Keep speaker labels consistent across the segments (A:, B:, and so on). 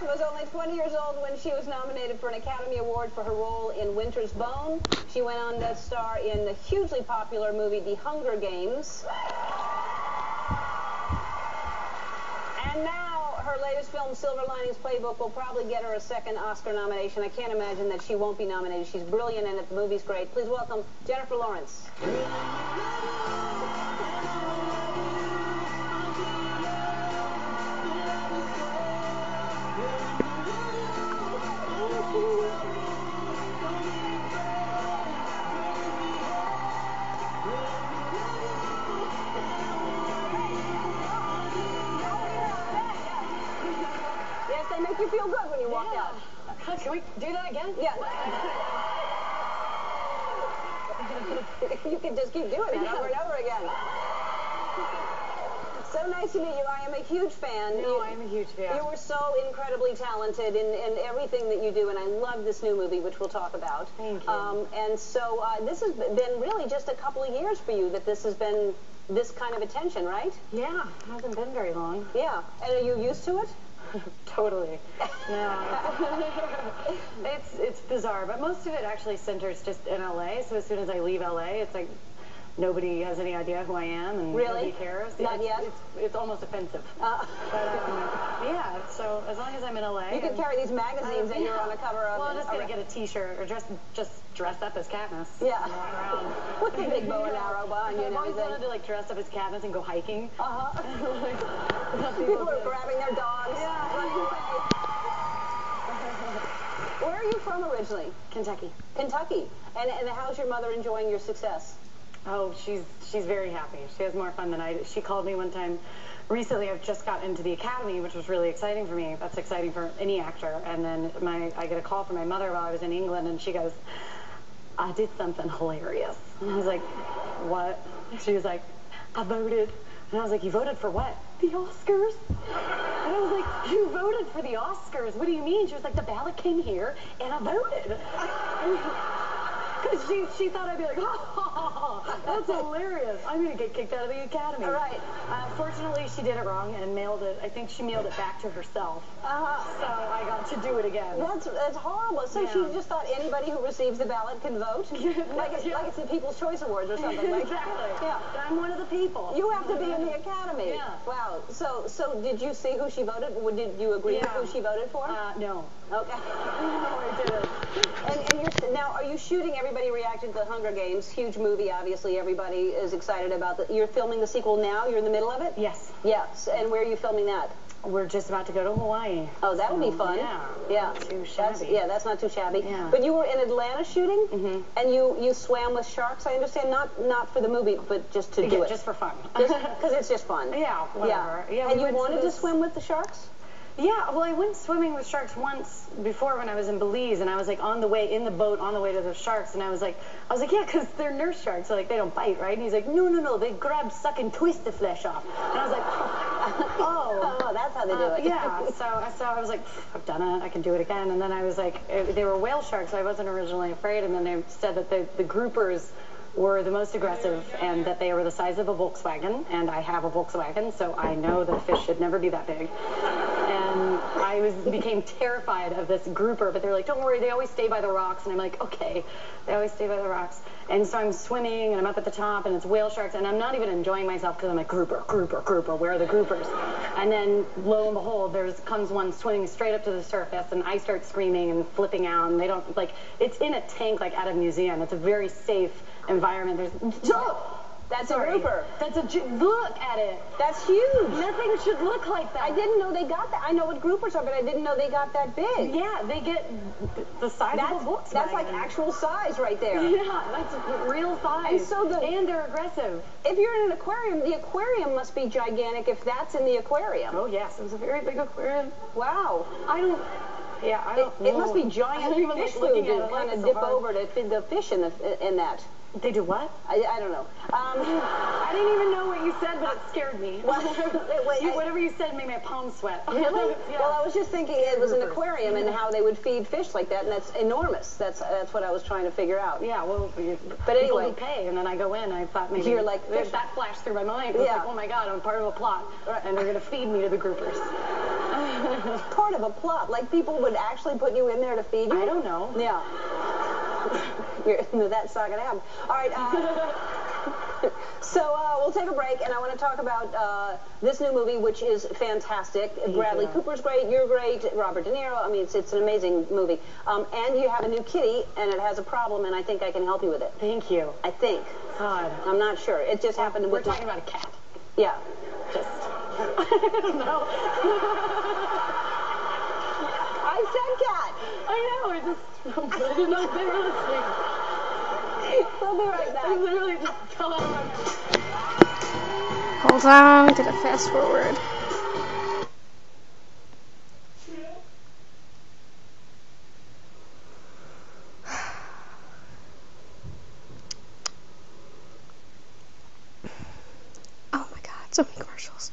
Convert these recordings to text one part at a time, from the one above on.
A: Lewis was only 20 years old when she was nominated for an Academy Award for her role in Winter's Bone. She went on to star in the hugely popular movie The Hunger Games. And now her latest film, Silver Linings Playbook, will probably get her a second Oscar nomination. I can't imagine that she won't be nominated. She's brilliant and the movie's great. Please welcome Jennifer Lawrence. Yes, they make you feel good when you walk out.
B: Can we do that again?
A: Yeah. You can just keep doing it over and over again. So nice to meet you. I am a huge fan.
B: No, I am a huge fan.
A: You were so incredibly talented in everything that you do, and I love this new movie, which we'll talk about.
B: Thank you.
A: And so this has been really just a couple of years for you that this has been this kind of attention, right?
B: Yeah, it hasn't been very long.
A: Yeah. And are you used to it?
B: Totally. No. It's bizarre, but most of it actually centers just in LA. So as soon as I leave LA, it's like nobody has any idea who I am, and
A: really?
B: Nobody cares.
A: Not yet?
B: It's almost offensive. But yeah, so as long as I'm in LA...
A: You could carry these magazines that you're on the cover of.
B: Well, I'm just going to get a T-shirt or just dress up as Katniss.
A: Yeah.
B: And walk around.
A: With the big bow and arrow behind you and
B: I've always
A: everything.
B: wanted to like dress up as Katniss and go hiking.
A: People are grabbing their dogs.
B: Yeah.
A: Running away. Where are you from originally?
B: Kentucky.
A: Kentucky. And how's your mother enjoying your success?
B: Oh, she's very happy. She has more fun than I do. She called me one time recently. I've just got into the Academy, which was really exciting for me. That's exciting for any actor. And then I get a call from my mother while I was in England, and she goes, I did something hilarious. And I was like, what? She was like, I voted. And I was like, you voted for what? The Oscars. And I was like, you voted for the Oscars? What do you mean? She was like, the ballot came here, and I voted. Because she thought I'd be like, oh, that's hilarious. I'm going to get kicked out of the Academy.
A: All right.
B: Fortunately, she did it wrong and mailed it. I think she mailed it back to herself. So I got to do it again.
A: That's horrible. So
B: Yeah.
A: she just thought anybody who receives the ballot can vote? like it's the People's Choice Awards or something. Like,
B: exactly.
A: Yeah.
B: I'm one of the people.
A: You have to be in the Academy.
B: Yeah.
A: Wow. So did you see who she voted? Did you agree with who she voted for?
B: No.
A: Okay.
B: No, I didn't.
A: And now, are you shooting? Everybody reacted to the Hunger Games. Huge movie, obviously. Everybody is excited about it. You're filming the sequel now? You're in the middle of it?
B: Yes.
A: Yes. And where are you filming that?
B: We're just about to go to Hawaii.
A: Oh, that would be fun.
B: Yeah.
A: Yeah.
B: Not too shabby.
A: That's not too shabby.
B: Yeah.
A: But you were in Atlanta shooting, and you swam with sharks. I understand, not for the movie, but just to do it.
B: Just for fun.
A: Because it's just fun.
B: Yeah. Whatever. Yeah.
A: And you wanted to swim with the sharks?
B: Yeah, well, I went swimming with sharks once before when I was in Belize, and I was like on the way in the boat on the way to the sharks, and I was like, yeah, because they're nurse sharks, so like they don't bite, right? And he's like, no, they grab, suck, and twist the flesh off. And I was like, oh,
A: that's how they do it.
B: Yeah. So I was like, I've done it, I can do it again. And then I was like, they were whale sharks, so I wasn't originally afraid. And then they said that the groupers were the most aggressive and that they were the size of a Volkswagen, and I have a Volkswagen, so I know that a fish should never be that big. And I became terrified of this grouper, but they're like, don't worry, they always stay by the rocks. And I'm like, okay, they always stay by the rocks. And so I'm swimming, and I'm up at the top, and it's whale sharks, and I'm not even enjoying myself because I'm like, grouper, where are the groupers? And then, lo and behold, comes one swimming straight up to the surface, and I start screaming and flipping out, and they don't, like, it's in a tank, like, at a museum. It's a very safe environment.
A: That's a grouper.
B: Look at it.
A: That's huge.
B: Nothing should look like that.
A: I didn't know they got that. I know what groupers are, but I didn't know they got that big.
B: Yeah, they get the size of a Volkswagen.
A: That's like actual size right there.
B: Yeah, that's real size.
A: And
B: they're aggressive.
A: If you're in an aquarium, the aquarium must be gigantic if that's in the aquarium.
B: Oh, yes. It was a very big aquarium.
A: Wow.
B: I don't know.
A: It must be giant fish food to kind of dip over to feed the fish in that.
B: They do what?
A: I don't know.
B: I didn't even know what you said, but it scared me. Whatever you said made my palms sweat.
A: Really?
B: Yeah.
A: Well, I was just thinking it was an aquarium and how they would feed fish like that, and that's enormous. That's what I was trying to figure out.
B: Yeah, well,
A: but anyway,
B: people pay, and then I go in, I thought maybe
A: you're like
B: that flashed through my mind. It was like, oh my God, I'm part of a plot, and they're going to feed me to the groupers.
A: Part of a plot. Like, people would actually put you in there to feed you?
B: I don't know.
A: Yeah. That's not going to happen. All right. So we'll take a break, and I want to talk about this new movie, which is fantastic. Bradley Cooper's great, you're great, Robert De Niro. I mean, it's an amazing movie. And you have a new kitty, and it has a problem, and I think I can help you with it.
B: Thank you.
A: I think.
B: God.
A: I'm not sure. It just happened with...
B: We're talking about a cat.
A: Yeah.
B: Just... I don't know.
A: I said cat.
B: I know. I didn't know they were listening.
A: We'll be right back.
B: I literally just fell out of my mouth.
C: Hold on, get a fast forward. Oh my god, so many commercials.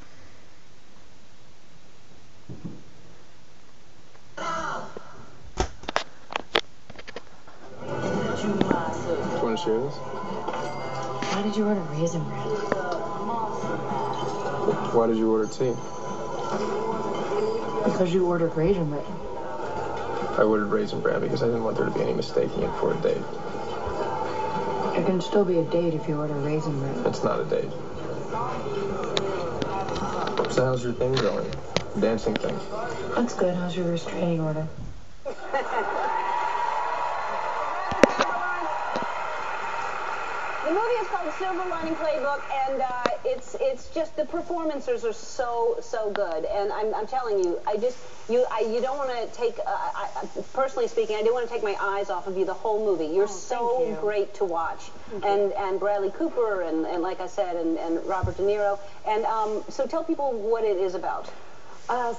D: Do you want to share this?
B: Why did you order Raisin Bran?
D: Why did you order tea?
B: Because you ordered Raisin Bran.
D: I ordered Raisin Bran because I didn't want there to be any mistaking it for a date.
B: It can still be a date if you order Raisin Bran.
D: It's not a date. So how's your thing going? Dancing thing?
B: That's good. How's your restraining order?
A: The movie is called Silver Lining Playbook, and it's just the performances are so good. And I'm telling you, you don't want to take. Personally speaking, I didn't want to take my eyes off of you the whole movie. You're so great to watch, and Bradley Cooper, and like I said, and Robert De Niro. And so tell people what it is about.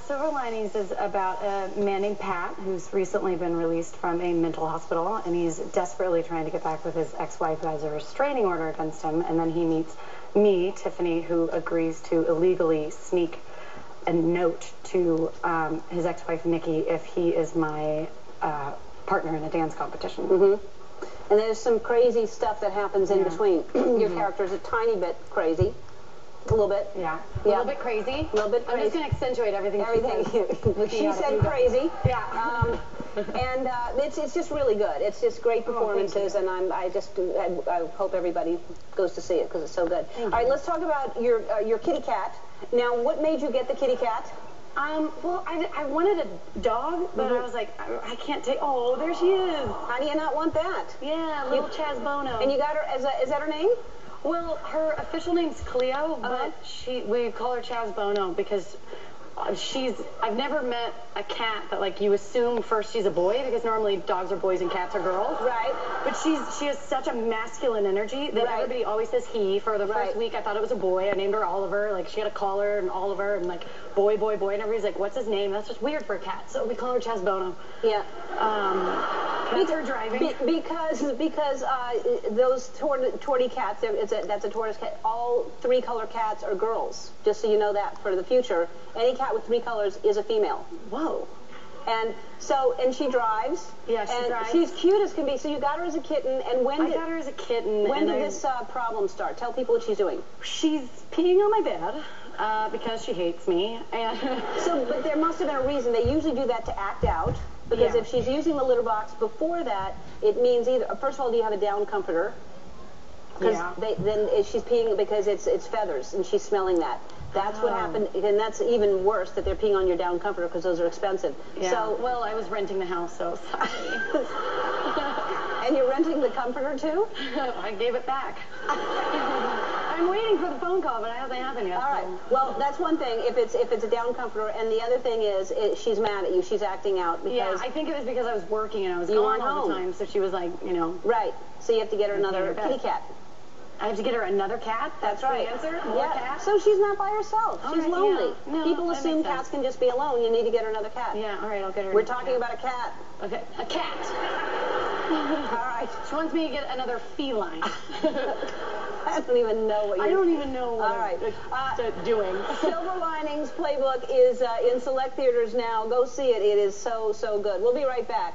B: Silver Linings is about a man named Pat who's recently been released from a mental hospital, and he's desperately trying to get back with his ex-wife who has a restraining order against him. And then he meets me, Tiffany, who agrees to illegally sneak a note to his ex-wife Nikki if he is my partner in a dance competition.
A: Mm-hmm. And there's some crazy stuff that happens in between. Your character's a tiny bit crazy. A little bit.
B: Yeah. A little bit crazy.
A: A little bit crazy.
B: I'm just going to accentuate everything.
A: She said crazy.
B: Yeah.
A: And it's just really good. It's just great performances, and I hope everybody goes to see it because it's so good. All right, let's talk about your kitty cat. Now, what made you get the kitty cat?
B: Well, I wanted a dog, but I was like, I can't take. Oh, there she is.
A: How do you not want that?
B: Yeah, little Chaz Bono.
A: And you got her is that her name?
B: Well, her official name's Cleo, but we call her Chaz Bono because I've never met a cat that, like, you assume first she's a boy, because normally dogs are boys and cats are girls.
A: Right.
B: But she has such a masculine energy that everybody always says he. For the first week, I thought it was a boy. I named her Oliver. Like, she had a collar and Oliver and, like, boy, and everybody's like, what's his name? That's just weird for a cat. So we call her Chaz Bono.
A: Yeah.
B: That's her driving.
A: Because those tortie cats, that's a tortoise cat, all 3-color cats are girls. Just so you know that for the future. Any cat with 3 colors is a female.
B: Whoa.
A: And she drives.
B: Yeah, she drives.
A: She's cute as can be. So you got her as a kitten, and
B: I got her as a kitten.
A: When did this problem start? Tell people what she's doing.
B: She's peeing on my bed because she hates me. And
A: but there must have been a reason. They usually do that to act out. Because if she's using the litter box before that, it means either, first of all, do you have a down comforter? Because then she's peeing because it's feathers, and she's smelling that. That's what happened, and that's even worse that they're peeing on your down comforter because those are expensive.
B: Yeah.
A: So,
B: well, I was renting the house, so sorry.
A: And you're renting the comforter too?
B: I gave it back. I'm waiting for the phone call, but it hasn't happened yet.
A: All right. Well, that's one thing. If it's a down comforter, and the other thing is she's mad at you. She's acting out because
B: I think it was because I was working and I was gone all the time. So she was like,
A: Right. So you have to get her another kitty cat.
B: I have to get her another cat?
A: That's right.
B: The answer? More cats?
A: So she's not by herself. She's lonely.
B: Yeah. No,
A: people assume cats can just be alone. You need to get her another cat.
B: Yeah, all right, I'll get her
A: We're talking about a cat.
B: Okay, a cat.
A: All right.
B: She wants me to get another feline.
A: I don't even know what you're...
B: I don't even know what I'm doing.
A: Silver Linings Playbook is in select theaters now. Go see it. It is so good. We'll be right back.